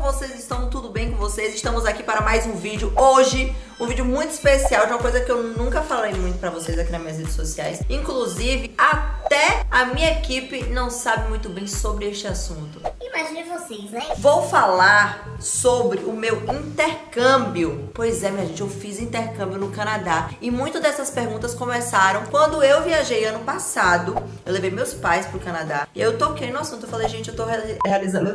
vocês estão? Tudo bem com vocês? Estamos aqui para mais um vídeo. Hoje, um vídeo muito especial de uma coisa que eu nunca falei muito pra vocês aqui nas minhas redes sociais. Inclusive, até a minha equipe não sabe muito bem sobre este assunto. Imagine vocês, né? Vou falar sobre o meu intercâmbio. Pois é, minha gente, eu fiz intercâmbio no Canadá. E muitas dessas perguntas começaram quando eu viajei ano passado. Eu levei meus pais pro Canadá. E eu toquei no assunto. Eu falei, gente, eu tô realizando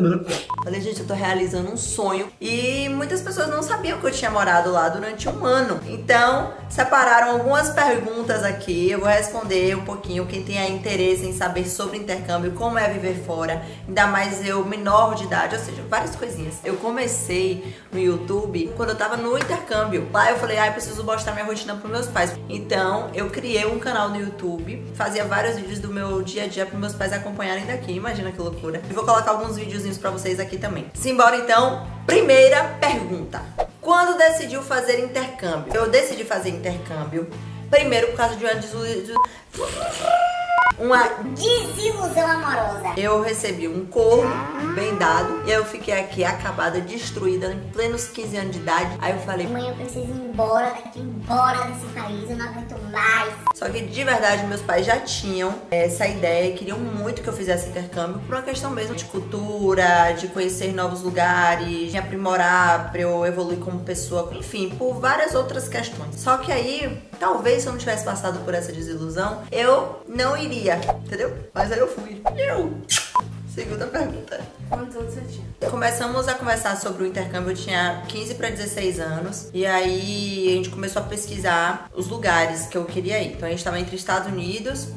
um sonho. E muitas pessoas não sabiam que eu tinha morado lá durante um ano. Então, separaram algumas perguntas aqui. Eu vou responder um pouquinho. Quem tem interesse em saber sobre intercâmbio, como é viver fora. Ainda mais eu, menor de idade, ou seja, várias coisinhas. Eu comecei no YouTube quando eu tava no intercâmbio. Lá eu falei, eu preciso mostrar minha rotina pros meus pais. Então, eu criei um canal no YouTube, fazia vários vídeos do meu dia a dia pros meus pais acompanharem daqui. Imagina que loucura. E vou colocar alguns videozinhos pra vocês aqui também. Simbora então, primeira pergunta. Quando decidiu fazer intercâmbio? Eu decidi fazer intercâmbio primeiro por causa de uma desilusão amorosa. Eu recebi um corno bem dado e eu fiquei aqui acabada, destruída, em plenos 15 anos de idade. Aí eu falei, mãe, eu preciso ir embora daqui, embora desse país, eu não aguento mais. Só que de verdade meus pais já tinham essa ideia, queriam muito que eu fizesse intercâmbio por uma questão mesmo de cultura, de conhecer novos lugares, de aprimorar pra eu evoluir como pessoa, enfim, por várias outras questões. Só que aí, talvez se eu não tivesse passado por essa desilusão, eu não iria, entendeu? Mas aí eu fui. Segunda pergunta. Quantos anos você tinha? Começamos a conversar sobre o intercâmbio, eu tinha 15 para 16 anos. E aí a gente começou a pesquisar os lugares que eu queria ir. Então a gente estava entre Estados Unidos,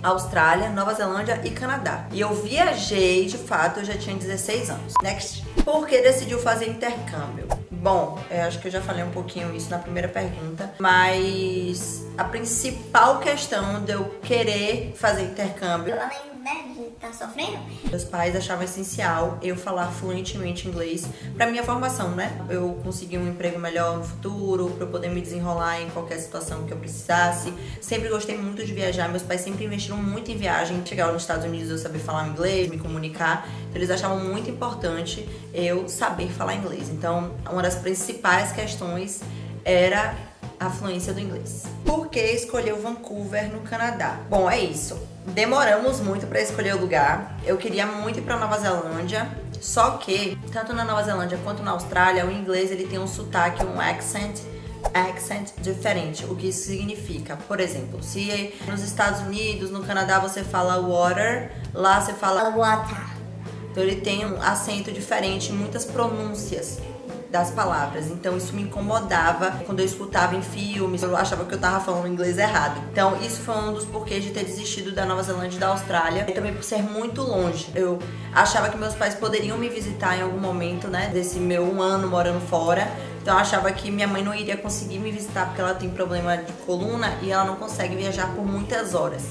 Austrália, Nova Zelândia e Canadá. E eu viajei, de fato, eu já tinha 16 anos. Next. Por que decidiu fazer intercâmbio? Bom, eu acho que eu já falei um pouquinho isso na primeira pergunta, mas a principal questão de eu querer fazer intercâmbio, além, né, de estar sofrendo, meus pais achavam essencial eu falar fluentemente inglês pra minha formação, né? Eu conseguir um emprego melhor no futuro, pra eu poder me desenrolar em qualquer situação que eu precisasse. Sempre gostei muito de viajar, meus pais sempre investiram muito em viagem. Chegar nos Estados Unidos eu saber falar inglês, me comunicar, então eles achavam muito importante eu saber falar inglês. Então, uma das principais questões era a fluência do inglês. Por que escolheu Vancouver no Canadá? Bom, é isso. Demoramos muito para escolher o lugar. Eu queria muito ir para Nova Zelândia, só que tanto na Nova Zelândia quanto na Austrália, o inglês ele tem um sotaque, um accent diferente. O que isso significa? Por exemplo, se nos Estados Unidos, no Canadá você fala water, lá você fala water. Então ele tem um acento diferente, muitas pronúncias das palavras, então isso me incomodava quando eu escutava em filmes, eu achava que eu tava falando inglês errado. Então isso foi um dos porquês de ter desistido da Nova Zelândia e da Austrália, e também por ser muito longe. Eu achava que meus pais poderiam me visitar em algum momento, né, desse meu um ano morando fora, então eu achava que minha mãe não iria conseguir me visitar porque ela tem problema de coluna e ela não consegue viajar por muitas horas.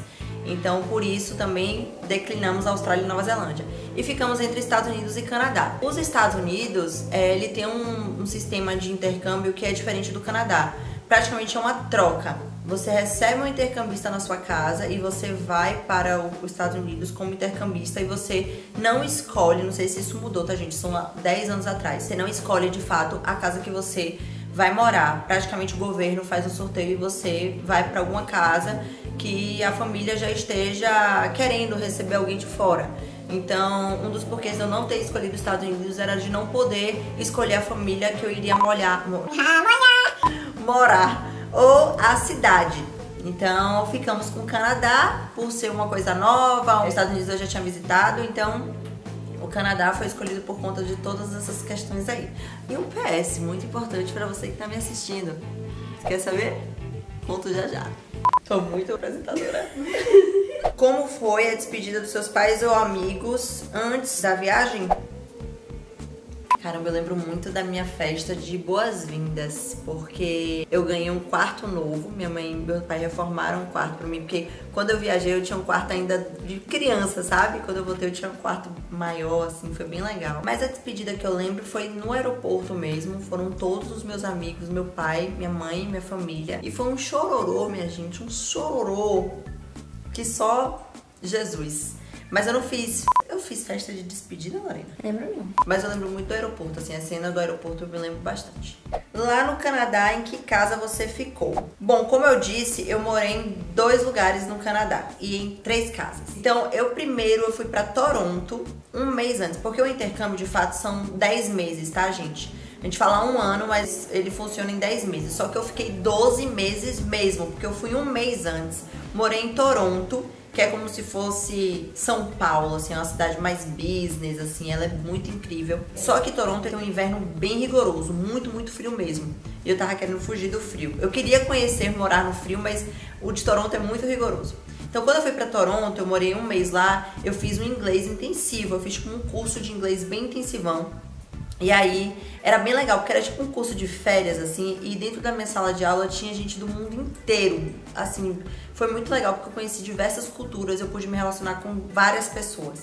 Então, por isso, também declinamos a Austrália e Nova Zelândia. E ficamos entre Estados Unidos e Canadá. Os Estados Unidos, ele tem um sistema de intercâmbio que é diferente do Canadá. Praticamente é uma troca. Você recebe um intercambista na sua casa e você vai para os Estados Unidos como intercambista e você não escolhe, não sei se isso mudou, tá, gente? São 10 anos atrás. Você não escolhe, de fato, a casa que você vai morar. Praticamente o governo faz um sorteio e você vai para alguma casa que a família já esteja querendo receber alguém de fora. Então, um dos porquês de eu não ter escolhido os Estados Unidos era de não poder escolher a família que eu iria morar ou a cidade. Então, ficamos com o Canadá por ser uma coisa nova. Os Estados Unidos eu já tinha visitado, então o Canadá foi escolhido por conta de todas essas questões aí. E um PS muito importante para você que tá me assistindo. Você quer saber? Conto já já. Tô muito apresentadora. Como foi a despedida dos seus pais ou amigos antes da viagem? Caramba, eu lembro muito da minha festa de boas-vindas, porque eu ganhei um quarto novo, minha mãe e meu pai reformaram um quarto pra mim, porque quando eu viajei eu tinha um quarto ainda de criança, sabe? Quando eu voltei eu tinha um quarto maior, assim, foi bem legal. Mas a despedida que eu lembro foi no aeroporto mesmo, foram todos os meus amigos, meu pai, minha mãe, minha família, e foi um chororô, minha gente, um chororô que só Jesus. Mas eu não fiz. Eu fiz festa de despedida, Lorena? Lembro não. Mas eu lembro muito do aeroporto, assim, a cena do aeroporto eu me lembro bastante. Lá no Canadá, em que casa você ficou? Bom, como eu disse, eu morei em 2 lugares no Canadá e em 3 casas. Então, eu fui pra Toronto um mês antes, porque o intercâmbio, de fato, são 10 meses, tá, gente? A gente fala 1 ano, mas ele funciona em 10 meses. Só que eu fiquei 12 meses mesmo, porque eu fui um mês antes. Morei em Toronto, que é como se fosse São Paulo, assim, é uma cidade mais business, assim, ela é muito incrível. Só que Toronto tem um inverno bem rigoroso, muito, muito frio mesmo. E eu tava querendo fugir do frio. Eu queria conhecer, morar no frio, mas o de Toronto é muito rigoroso. Então, quando eu fui pra Toronto, eu morei um mês lá, eu fiz um inglês intensivo, eu fiz tipo um curso de inglês bem intensivão. E aí, era bem legal, porque era tipo um curso de férias, assim, e dentro da minha sala de aula tinha gente do mundo inteiro. Assim, foi muito legal, porque eu conheci diversas culturas, eu pude me relacionar com várias pessoas.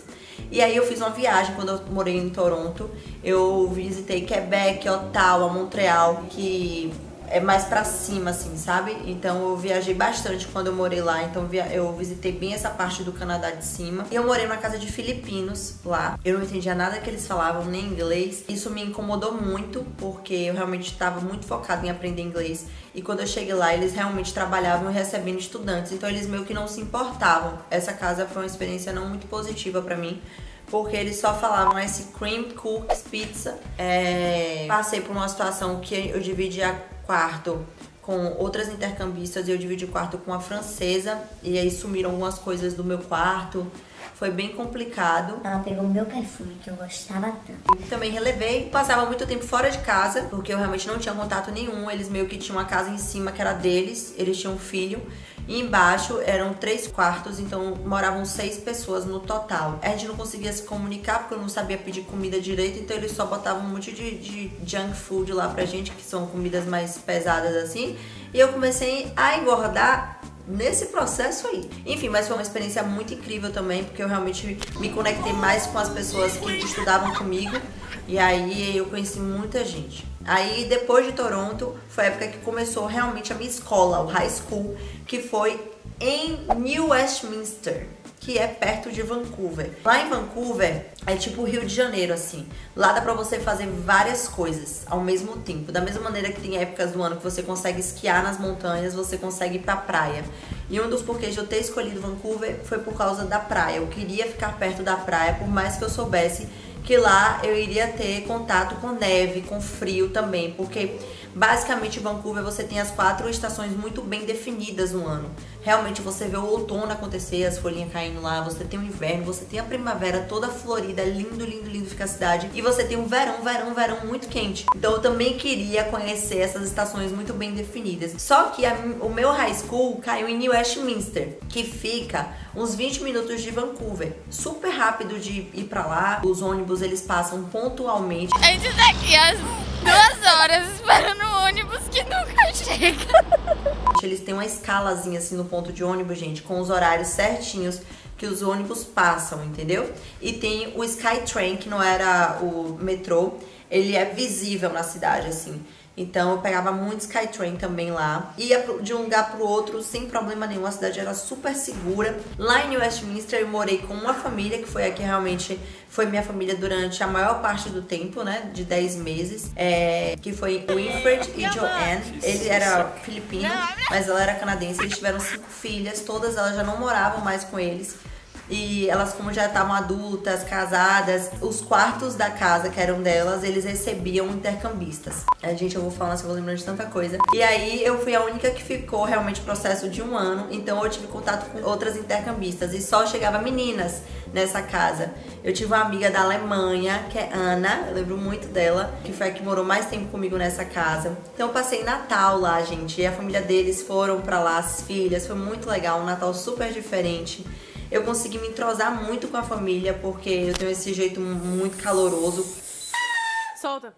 E aí eu fiz uma viagem quando eu morei em Toronto, eu visitei Quebec, Ottawa, Montreal, que é mais pra cima, assim, sabe? Então eu viajei bastante quando eu morei lá, então eu visitei bem essa parte do Canadá de cima. E eu morei numa casa de filipinos lá. Eu não entendia nada que eles falavam, nem inglês. Isso me incomodou muito, porque eu realmente estava muito focada em aprender inglês. E quando eu cheguei lá, eles realmente trabalhavam recebendo estudantes, então eles meio que não se importavam. Essa casa foi uma experiência não muito positiva pra mim, porque eles só falavam esse cream cookies pizza. Passei por uma situação que eu dividia quarto com outras intercambistas e eu dividi quarto com uma francesa, e aí sumiram algumas coisas do meu quarto. Foi bem complicado. Ela pegou meu perfume, que eu gostava tanto. Também relevei. Passava muito tempo fora de casa, porque eu realmente não tinha contato nenhum. Eles meio que tinham uma casa em cima que era deles, eles tinham um filho. E embaixo eram 3 quartos, então moravam 6 pessoas no total. A gente não conseguia se comunicar, porque eu não sabia pedir comida direito, então eles só botavam um monte de junk food lá pra gente, que são comidas mais pesadas assim. E eu comecei a engordar nesse processo aí. Enfim, mas foi uma experiência muito incrível também, porque eu realmente me conectei mais com as pessoas que estudavam comigo, e aí eu conheci muita gente. Aí depois de Toronto, foi a época que começou realmente a minha escola, o high school, que foi em New Westminster, que é perto de Vancouver. Lá em Vancouver é tipo o Rio de Janeiro, assim. Lá dá pra você fazer várias coisas ao mesmo tempo. Da mesma maneira que tem épocas do ano que você consegue esquiar nas montanhas, você consegue ir pra praia. E um dos porquês de eu ter escolhido Vancouver foi por causa da praia. Eu queria ficar perto da praia, por mais que eu soubesse que lá eu iria ter contato com neve, com frio também, porque basicamente em Vancouver você tem as 4 estações muito bem definidas no ano. Realmente você vê o outono acontecer, as folhinhas caindo lá, você tem o inverno, você tem a primavera toda florida, lindo, lindo, lindo fica a cidade, e você tem um verão, verão, verão muito quente. Então eu também queria conhecer essas estações muito bem definidas. Só que o meu high school caiu em New Westminster, que fica uns 20 minutos de Vancouver. Super rápido de ir pra lá, os ônibus eles passam pontualmente. A gente tá aqui às 2 horas esperando o ônibus que nunca chega. Eles têm uma escalazinha assim no ponto de ônibus, gente, com os horários certinhos que os ônibus passam, entendeu? E tem o Skytrain, que não era o metrô, ele é visível na cidade, assim. Então eu pegava muito Skytrain também lá. Ia de um lugar pro outro sem problema nenhum. A cidade era super segura. Lá em New Westminster eu morei com uma família, que foi a que realmente foi minha família durante a maior parte do tempo, né? De 10 meses. Que foi Winfred e Joanne. Ele era filipino, mas ela era canadense. Eles tiveram 5 filhas. Todas elas já não moravam mais com eles. E elas, como já estavam adultas, casadas, os quartos da casa, que eram delas, eles recebiam intercambistas. Gente, eu vou falando assim, eu vou lembrando de tanta coisa. E aí eu fui a única que ficou realmente processo de 1 ano, então eu tive contato com outras intercambistas e só chegava meninas nessa casa. Eu tive uma amiga da Alemanha, que é Ana, eu lembro muito dela, que foi a que morou mais tempo comigo nessa casa. Então eu passei Natal lá, gente, e a família deles foram pra lá, as filhas, foi muito legal, um Natal super diferente. Eu consegui me entrosar muito com a família, porque eu tenho esse jeito muito caloroso. Solta.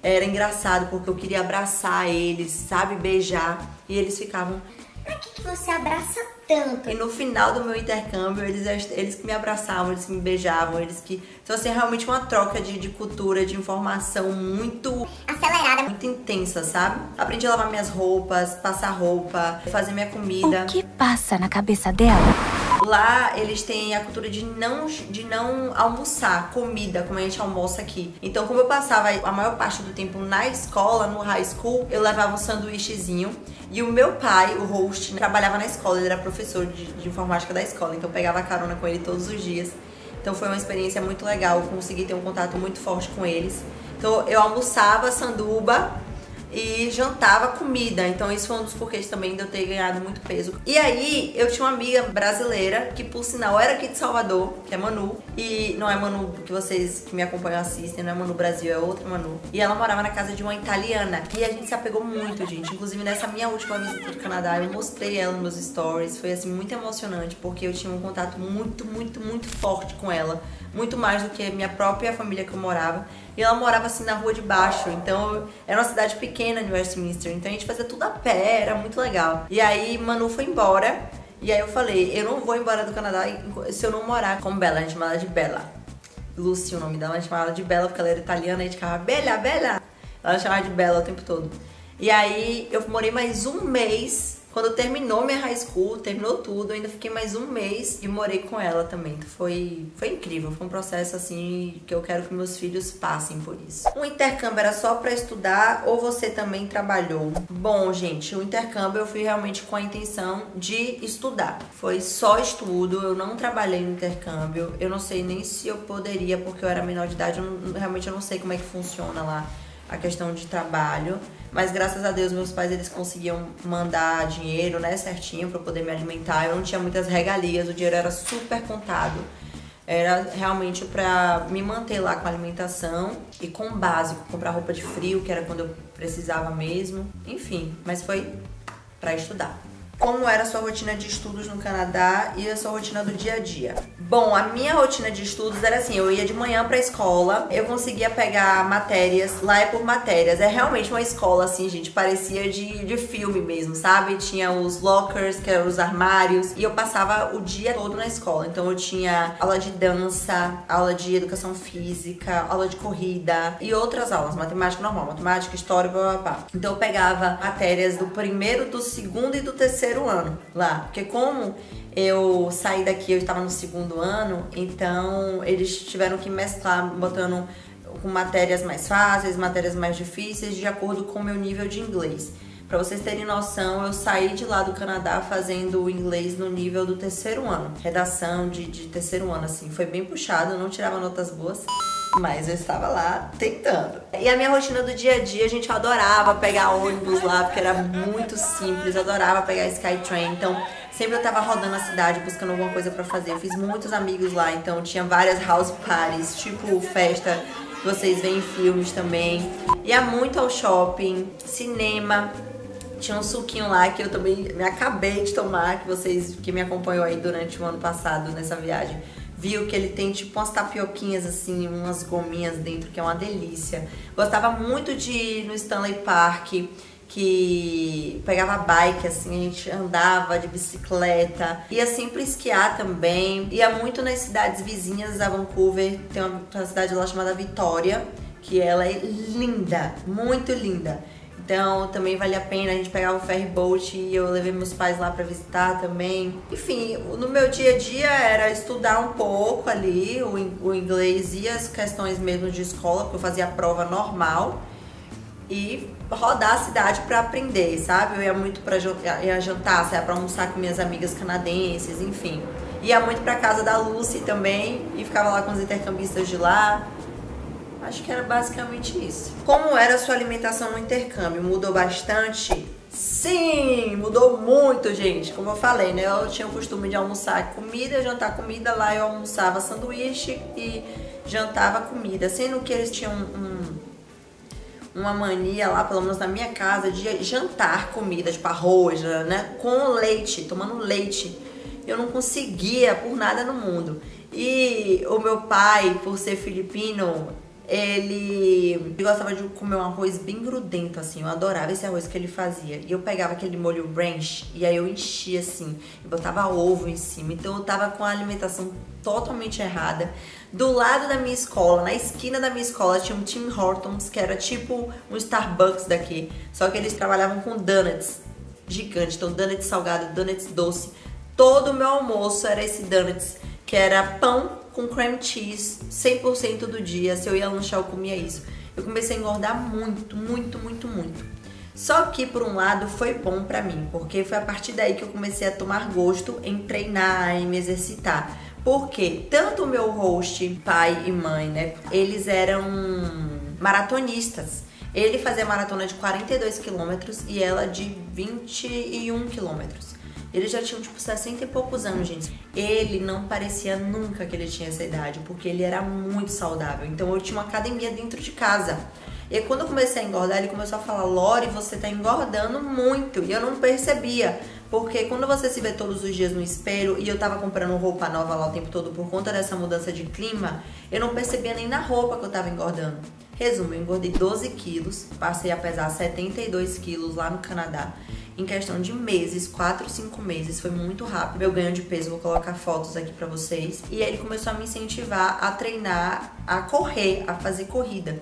Era engraçado, porque eu queria abraçar eles, sabe? Beijar. E eles ficavam... Pra que você abraça tanto? E no final do meu intercâmbio, eles que me abraçavam, eles que me beijavam, eles que... Então, assim, é realmente uma troca de cultura, de informação muito... acelerada, muito intensa, sabe? Aprendi a lavar minhas roupas, passar roupa, fazer minha comida. O que passa na cabeça dela? Lá eles têm a cultura de não almoçar comida como a gente almoça aqui. Então, como eu passava a maior parte do tempo na escola, no high school, eu levava um sanduíchezinho. E o meu pai, o host, trabalhava na escola, ele era professor de informática da escola, então eu pegava carona com ele todos os dias. Então foi uma experiência muito legal, eu consegui ter um contato muito forte com eles. Então eu almoçava sanduba e jantava comida, então isso foi um dos porquês também de eu ter ganhado muito peso. E aí eu tinha uma amiga brasileira, que por sinal era aqui de Salvador, que é Manu, e não é Manu que vocês que me acompanham assistem, não é Manu Brasil, é outra Manu. E ela morava na casa de uma italiana, e a gente se apegou muito, gente. Inclusive nessa minha última visita do Canadá, eu mostrei ela nos meus stories, foi assim muito emocionante, porque eu tinha um contato muito forte com ela, muito mais do que minha própria família que eu morava. E ela morava assim na rua de baixo, então era uma cidade pequena de Westminster, então a gente fazia tudo a pé, era muito legal. E aí Manu foi embora, e aí eu falei, eu não vou embora do Canadá se eu não morar com Bella, a gente chamava ela de Bella. Lucy, o nome dela, a gente chamava ela de Bella porque ela era italiana, e a gente ficava Bella, Bella. Ela chamava de Bella o tempo todo. E aí eu morei mais um mês. Quando terminou minha high school, terminou tudo, eu ainda fiquei mais um mês e morei com ela também. Foi incrível, foi um processo assim que eu quero que meus filhos passem por isso. O intercâmbio era só pra estudar ou você também trabalhou? Bom, gente, o intercâmbio eu fui realmente com a intenção de estudar. Foi só estudo, eu não trabalhei no intercâmbio. Eu não sei nem se eu poderia, porque eu era menor de idade, realmente eu não sei como é que funciona lá a questão de trabalho. Mas graças a Deus meus pais eles conseguiam mandar dinheiro, né, certinho pra eu poder me alimentar. Eu não tinha muitas regalias, o dinheiro era super contado. Era realmente pra me manter lá com a alimentação e com o básico, comprar roupa de frio, que era quando eu precisava mesmo. Enfim, mas foi pra estudar. Como era a sua rotina de estudos no Canadá e a sua rotina do dia a dia? Bom, a minha rotina de estudos era assim, eu ia de manhã pra escola, eu conseguia pegar matérias, lá é por matérias, é realmente uma escola assim, gente, parecia de filme mesmo, sabe? Tinha os lockers, que eram os armários, e eu passava o dia todo na escola, então eu tinha aula de dança, aula de educação física, aula de corrida e outras aulas, matemática normal, matemática, história, blá, blá, blá. Então eu pegava matérias do primeiro, do segundo e do terceiro ano lá, porque como eu saí daqui, eu estava no segundo ano, então eles tiveram que mesclar, botando com matérias mais fáceis, matérias mais difíceis, de acordo com o meu nível de inglês. Pra vocês terem noção, eu saí de lá do Canadá fazendo o inglês no nível do terceiro ano. Redação de terceiro ano, assim, foi bem puxado, eu não tirava notas boas, mas eu estava lá tentando. E a minha rotina do dia a dia, a gente adorava pegar ônibus lá, porque era muito simples, eu adorava pegar Skytrain, então sempre eu tava rodando a cidade buscando alguma coisa pra fazer. Eu fiz muitos amigos lá, então tinha várias house parties, tipo festa que vocês veem em filmes também. Ia muito ao shopping, cinema. Tinha um suquinho lá que eu também me acabei de tomar, que vocês que me acompanham aí durante o ano passado nessa viagem viu que ele tem tipo umas tapioquinhas assim, umas gominhas dentro, que é uma delícia. Gostava muito de ir no Stanley Park, que pegava bike, assim, a gente andava de bicicleta, ia sempre esquiar também, ia muito nas cidades vizinhas a Vancouver, tem uma cidade lá chamada Vitória, que ela é linda, muito linda. Então também vale a pena, a gente pegava o ferry boat e eu levei meus pais lá pra visitar também. Enfim, no meu dia a dia era estudar um pouco ali, o inglês e as questões mesmo de escola, porque eu fazia a prova normal. E rodar a cidade pra aprender, sabe? Eu ia muito pra ia jantar, saia pra almoçar com minhas amigas canadenses, enfim. Ia muito pra casa da Lucy também e ficava lá com os intercambistas de lá. Acho que era basicamente isso. Como era a sua alimentação no intercâmbio? Mudou bastante? Sim, mudou muito, gente. Como eu falei, né? Eu tinha o costume de almoçar comida, jantar comida. Lá eu almoçava sanduíche e jantava comida. Sendo que eles tinham uma mania lá, pelo menos na minha casa, de jantar comida, tipo arroz, né? Com leite, tomando leite. Eu não conseguia por nada no mundo. E o meu pai, por ser filipino, Ele gostava de comer um arroz bem grudento, assim. Eu adorava esse arroz que ele fazia. E eu pegava aquele molho ranch e aí eu enchia, assim. E botava ovo em cima. Então eu tava com a alimentação totalmente errada. Do lado da minha escola, na esquina da minha escola, tinha um Tim Hortons, que era tipo um Starbucks daqui. Só que eles trabalhavam com donuts gigante. Então donuts salgado, donuts doce. Todo o meu almoço era esse donuts, que era pão com cream cheese 100% do dia. Se eu ia lanchar, eu comia isso. Eu comecei a engordar muito, muito, muito, muito. Só que, por um lado, foi bom pra mim, porque foi a partir daí que eu comecei a tomar gosto em treinar, em me exercitar. Porque tanto o meu host, pai e mãe, né, eles eram maratonistas. Ele fazia maratona de 42 quilômetros e ela de 21 quilômetros. Eles já tinham, tipo, 60 e poucos anos, gente. Ele não parecia nunca que ele tinha essa idade, porque ele era muito saudável. Então, eu tinha uma academia dentro de casa. E aí, quando eu comecei a engordar, ele começou a falar: Lori, você tá engordando muito. E eu não percebia, porque quando você se vê todos os dias no espelho, e eu tava comprando roupa nova lá o tempo todo por conta dessa mudança de clima, eu não percebia nem na roupa que eu tava engordando. Resumo, eu engordei 12 quilos, passei a pesar 72 quilos lá no Canadá. Em questão de meses, 4, 5 meses, foi muito rápido. Meu ganho de peso, vou colocar fotos aqui pra vocês. E aí ele começou a me incentivar a treinar, a correr, a fazer corrida.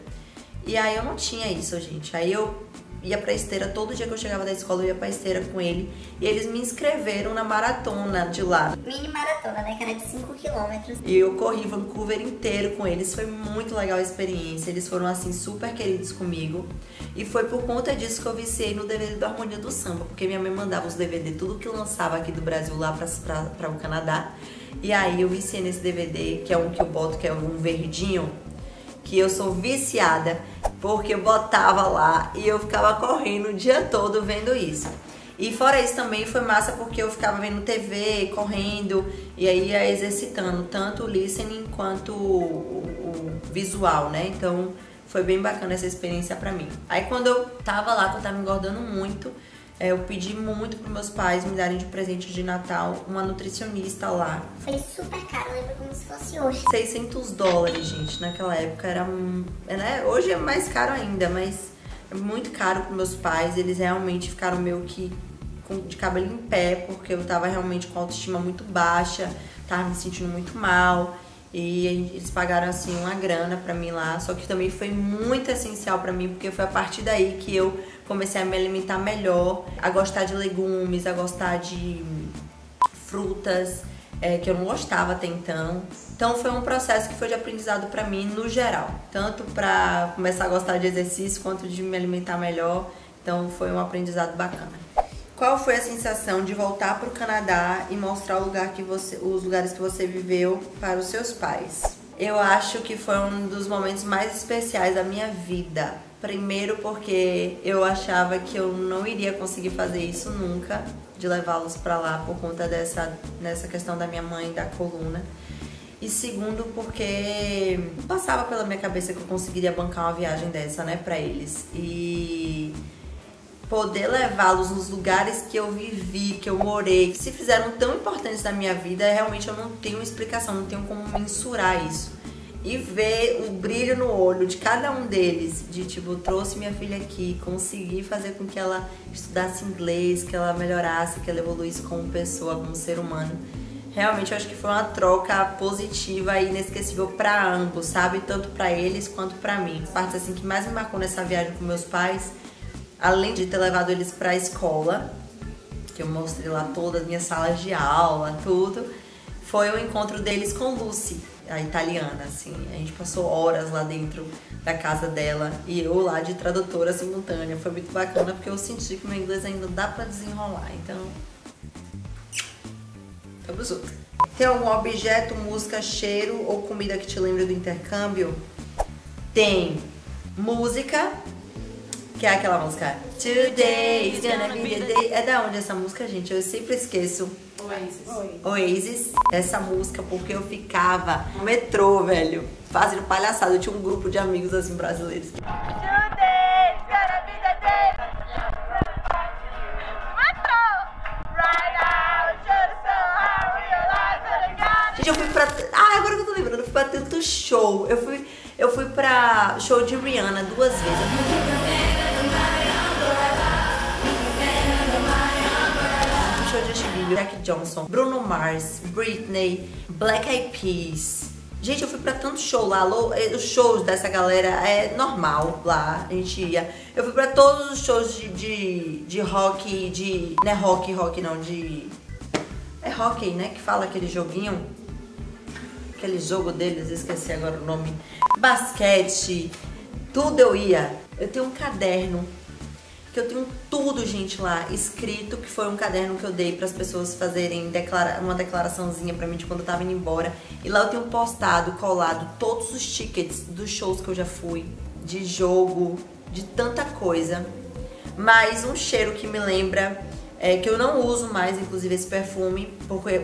E aí eu não tinha isso, gente. Aí eu ia pra esteira, todo dia que eu chegava da escola eu ia pra esteira com ele. E eles me inscreveram na maratona de lá. Mini maratona, né? Que era de 5 quilômetros. E eu corri Vancouver inteiro com eles. Foi muito legal a experiência. Eles foram, assim, super queridos comigo. E foi por conta disso que eu viciei no DVD do Harmonia do Samba. Porque minha mãe mandava os DVD, tudo que lançava aqui do Brasil lá pra o Canadá. E aí eu viciei nesse DVD, que é um que eu boto, que é um verdinho. Que eu sou viciada, porque eu botava lá e eu ficava correndo o dia todo vendo isso. E fora isso também foi massa porque eu ficava vendo TV, correndo, e aí ia exercitando tanto o listening quanto o visual, né? Então foi bem bacana essa experiência pra mim. Aí quando eu tava lá, que eu tava engordando muito, eu pedi muito pros meus pais me darem de presente de Natal uma nutricionista lá. Foi super caro, eu lembro como se fosse hoje. $600, gente, naquela época era, né? Hoje é mais caro ainda, mas é muito caro pros meus pais. Eles realmente ficaram meio que de cabelo em pé, porque eu tava realmente com a autoestima muito baixa, tava me sentindo muito mal. E eles pagaram, assim, uma grana pra mim lá. Só que também foi muito essencial pra mim, porque foi a partir daí que eu comecei a me alimentar melhor, a gostar de legumes, a gostar de frutas, que eu não gostava até então. Então foi um processo que foi de aprendizado pra mim no geral. Tanto pra começar a gostar de exercício, quanto de me alimentar melhor. Então foi um aprendizado bacana. Qual foi a sensação de voltar para o Canadá e mostrar o lugar que os lugares que você viveu para os seus pais? Eu acho que foi um dos momentos mais especiais da minha vida. Primeiro porque eu achava que eu não iria conseguir fazer isso nunca, de levá-los para lá por conta dessa questão da minha mãe e da coluna. E segundo porque passava pela minha cabeça que eu conseguiria bancar uma viagem dessa, né, para eles. E poder levá-los nos lugares que eu vivi, que eu morei, que se fizeram tão importantes na minha vida, realmente eu não tenho explicação, não tenho como mensurar isso. E ver o brilho no olho de cada um deles, de tipo, trouxe minha filha aqui, consegui fazer com que ela estudasse inglês, que ela melhorasse, que ela evoluísse como pessoa, como ser humano. Realmente eu acho que foi uma troca positiva e inesquecível para ambos, sabe? Tanto para eles quanto para mim. As partes assim que mais me marcou nessa viagem com meus pais, além de ter levado eles pra escola, que eu mostrei lá todas as minhas salas de aula, tudo, foi o encontro deles com Lucy, a italiana, assim. A gente passou horas lá dentro da casa dela e eu lá de tradutora simultânea. Foi muito bacana porque eu senti que meu inglês ainda dá pra desenrolar, então tamo junto. Tem algum objeto, música, cheiro ou comida que te lembra do intercâmbio? Tem música, que é aquela música Today is gonna be the day. É da onde essa música, gente? Eu sempre esqueço. Oasis. Essa música, porque eu ficava no metrô, velho, fazendo palhaçada. Eu tinha um grupo de amigos assim brasileiros. Today is gonna be the day. Gente, eu fui pra... agora que eu tô lembrando, eu fui pra tanto show. Eu Eu fui pra show de Rihanna 2 vezes. Show de Justin Bieber, Jack Johnson, Bruno Mars, Britney, Black Eyed Peas. Gente, eu fui pra tanto show lá, os shows dessa galera é normal lá, a gente ia. Eu fui pra todos os shows de rock, não é rock não, é hockey, né, que fala aquele joguinho, aquele jogo deles, esqueci agora o nome. Basquete, tudo eu ia. Eu tenho um caderno, que eu tenho tudo, gente, lá, escrito, que foi um caderno que eu dei para as pessoas fazerem uma declaraçãozinha pra mim de quando eu tava indo embora. E lá eu tenho postado, colado todos os tickets dos shows que eu já fui, de jogo, de tanta coisa. Mas um cheiro que me lembra, que eu não uso mais, inclusive, esse perfume,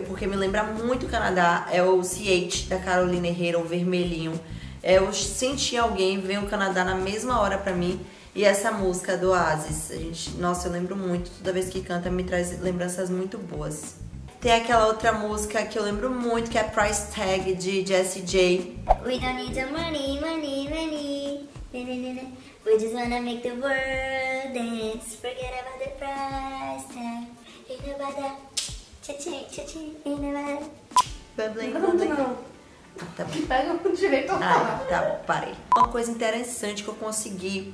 porque me lembra muito o Canadá, é o CH da Carolina Herrera, o vermelhinho. Eu senti alguém ver o Canadá na mesma hora pra mim. E essa música do Oasis, nossa, eu lembro muito, toda vez que canta me traz lembranças muito boas. Tem aquela outra música que eu lembro muito, que é Price Tag, de Jessie J. We don't need the money, money, money. We just wanna make the world dance. Forget about the price tag. Ain't nobody cha-ching, cha-ching, ain't nobody. Bubbling, Não, bubbling. não. Tá bom. Pega o direito a falar. Tá bom, parei. Uma coisa interessante que eu consegui,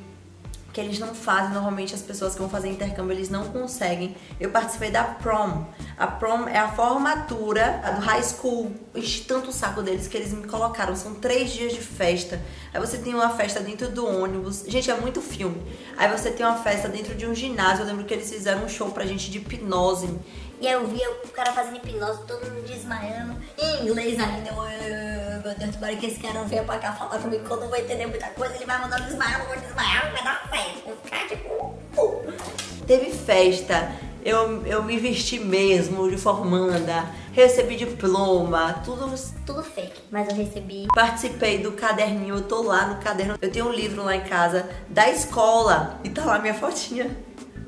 que eles não fazem, normalmente as pessoas que vão fazer intercâmbio, eles não conseguem. Eu participei da prom. A prom é a formatura do high school. Enchi tanto o saco deles que eles me colocaram. São 3 dias de festa. Aí você tem uma festa dentro do ônibus. Gente, é muito filme. Aí você tem uma festa dentro de um ginásio. Eu lembro que eles fizeram um show pra gente de hipnose. E aí eu via o cara fazendo hipnose, todo mundo desmaiando. Em inglês ainda, meu Deus, tomara que esse cara não venha pra cá falar comigo, que eu não vou entender muita coisa, ele vai mandar desmaiar, eu vou desmaiar, vai dar uma festa. Eu ficar tipo... Teve festa, eu me vesti mesmo, uniformanda, recebi diploma, Tudo fake, mas eu recebi. Participei do caderninho, eu tô lá no caderno. Eu tenho um livro lá em casa da escola e tá lá minha fotinha.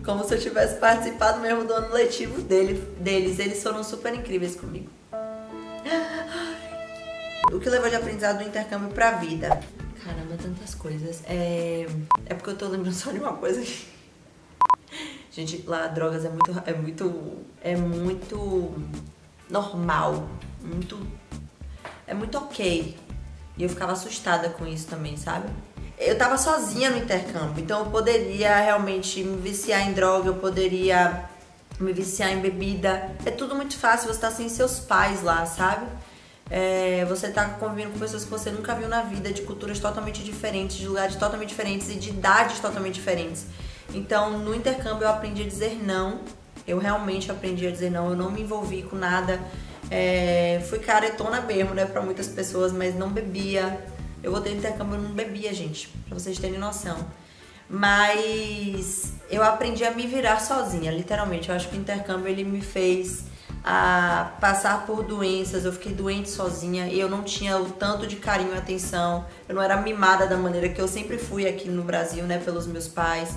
Como se eu tivesse participado mesmo do ano letivo deles. Eles foram super incríveis comigo. O que levou de aprendizado do intercâmbio pra vida? Caramba, tantas coisas. É porque eu tô lembrando só de uma coisa aqui. Gente, lá drogas é muito normal. É muito ok. E eu ficava assustada com isso também, sabe? Eu tava sozinha no intercâmbio, então eu poderia realmente me viciar em droga, eu poderia me viciar em bebida. É tudo muito fácil, você tá sem seus pais lá, sabe? Você tá convivendo com pessoas que você nunca viu na vida, de culturas totalmente diferentes, de lugares totalmente diferentes e de idades totalmente diferentes. Então, no intercâmbio eu aprendi a dizer não, eu realmente aprendi a dizer não, eu não me envolvi com nada. Fui caretona mesmo, né, pra muitas pessoas, mas não bebia. Eu voltei no intercâmbio e não bebia, gente, pra vocês terem noção. Mas eu aprendi a me virar sozinha, literalmente. Eu acho que o intercâmbio, ele me fez passar por doenças. Eu fiquei doente sozinha e eu não tinha o tanto de carinho e atenção. Eu não era mimada da maneira que eu sempre fui aqui no Brasil, né, pelos meus pais.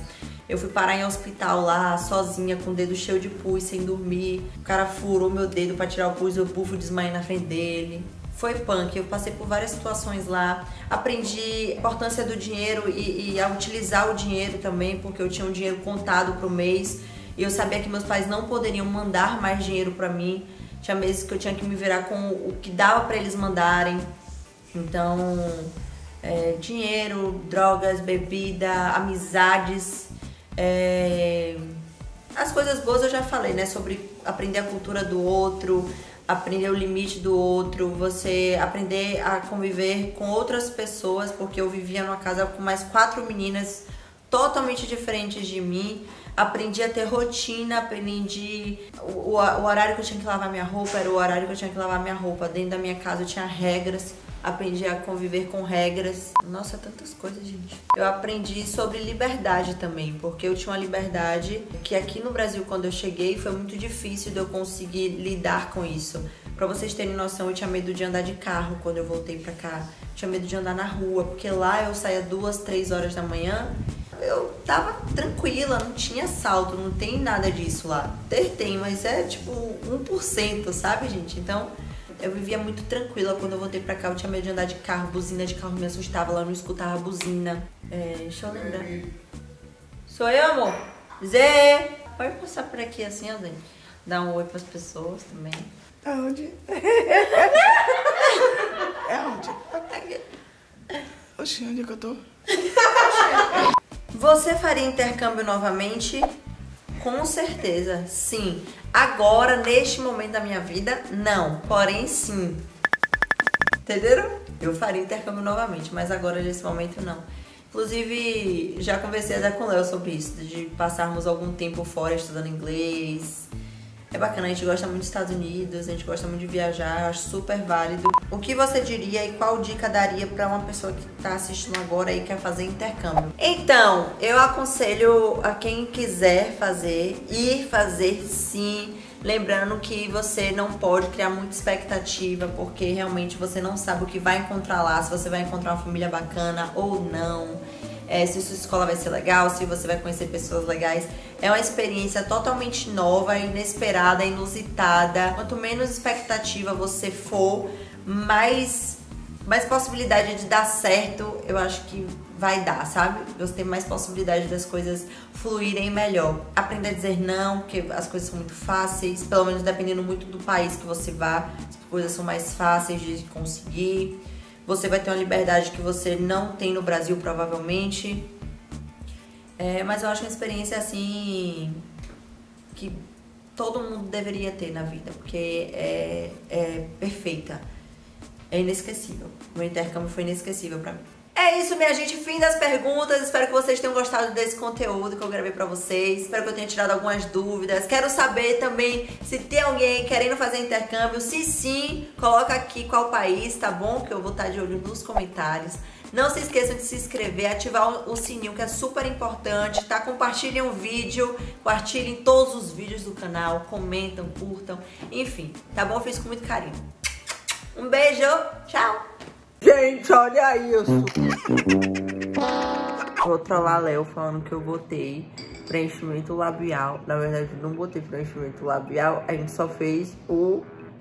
Eu fui parar em hospital lá, sozinha, com o dedo cheio de pus, sem dormir. O cara furou meu dedo pra tirar o pus, eu bufo, desmaiei na frente dele. Foi punk, eu passei por várias situações lá, aprendi a importância do dinheiro e a utilizar o dinheiro também, porque eu tinha um dinheiro contado pro mês e eu sabia que meus pais não poderiam mandar mais dinheiro pra mim. Tinha meses que eu tinha que me virar com o que dava pra eles mandarem. Então, dinheiro, drogas, bebida, amizades, as coisas boas eu já falei, né, sobre aprender a cultura do outro, aprender o limite do outro, você aprender a conviver com outras pessoas, porque eu vivia numa casa com mais 4 meninas totalmente diferentes de mim. Aprendi a ter rotina, aprendi o horário que eu tinha que lavar minha roupa, era o horário que eu tinha que lavar minha roupa. Dentro da minha casa eu tinha regras, aprendi a conviver com regras. Nossa, tantas coisas, gente. Eu aprendi sobre liberdade também, porque eu tinha uma liberdade que aqui no Brasil, quando eu cheguei, foi muito difícil de eu conseguir lidar com isso. Pra vocês terem noção, eu tinha medo de andar de carro quando eu voltei pra cá. Tinha medo de andar na rua, porque lá eu saía 2, 3 horas da manhã. Eu tava tranquila, não tinha assalto, não tem nada disso lá. Tem, mas é tipo 1%, sabe, gente? Então, Eu vivia muito tranquila. Quando eu voltei pra cá, eu tinha medo de andar de carro. Buzina de carro me assustava, lá eu não escutava buzina. Deixa eu lembrar. Sou eu, amor? Zê! Pode passar por aqui assim, ó, Zé. Dar um oi pras pessoas também. Aonde? É onde? Oxi, onde é que eu tô? Você faria intercâmbio novamente? Com certeza, sim. Agora, neste momento da minha vida, não. Porém, sim. Entenderam? Eu faria intercâmbio novamente, mas agora, nesse momento, não. Inclusive, já conversei até com o Léo sobre isso, de passarmos algum tempo fora estudando inglês. É bacana, a gente gosta muito dos Estados Unidos, a gente gosta muito de viajar, eu acho super válido. O que você diria e qual dica daria pra uma pessoa que tá assistindo agora e quer fazer intercâmbio? Então, eu aconselho a quem quiser fazer, ir fazer sim. Lembrando que você não pode criar muita expectativa, porque realmente você não sabe o que vai encontrar lá, se você vai encontrar uma família bacana ou não. Se sua escola vai ser legal, se você vai conhecer pessoas legais. É uma experiência totalmente nova, inesperada, inusitada. Quanto menos expectativa você for, mais possibilidade de dar certo, eu acho que vai dar, sabe? Você tem mais possibilidade das coisas fluírem melhor. Aprender a dizer não, porque as coisas são muito fáceis, pelo menos dependendo muito do país que você vá, as coisas são mais fáceis de conseguir. Você vai ter uma liberdade que você não tem no Brasil, provavelmente. Mas eu acho uma experiência, assim, que todo mundo deveria ter na vida, porque é perfeita. É inesquecível. O meu intercâmbio foi inesquecível pra mim. É isso, minha gente. Fim das perguntas. Espero que vocês tenham gostado desse conteúdo que eu gravei pra vocês. Espero que eu tenha tirado algumas dúvidas. Quero saber também se tem alguém querendo fazer intercâmbio. Se sim, coloca aqui qual país, tá bom? Que eu vou estar de olho nos comentários. Não se esqueçam de se inscrever, ativar o sininho, que é super importante, tá? Compartilhem o vídeo, compartilhem todos os vídeos do canal, comentam, curtam, enfim, tá bom? Eu fiz com muito carinho. Um beijo, tchau! Gente, olha isso! Vou trollar Léo falando que eu botei preenchimento labial. Na verdade, eu não botei preenchimento labial, a gente só fez o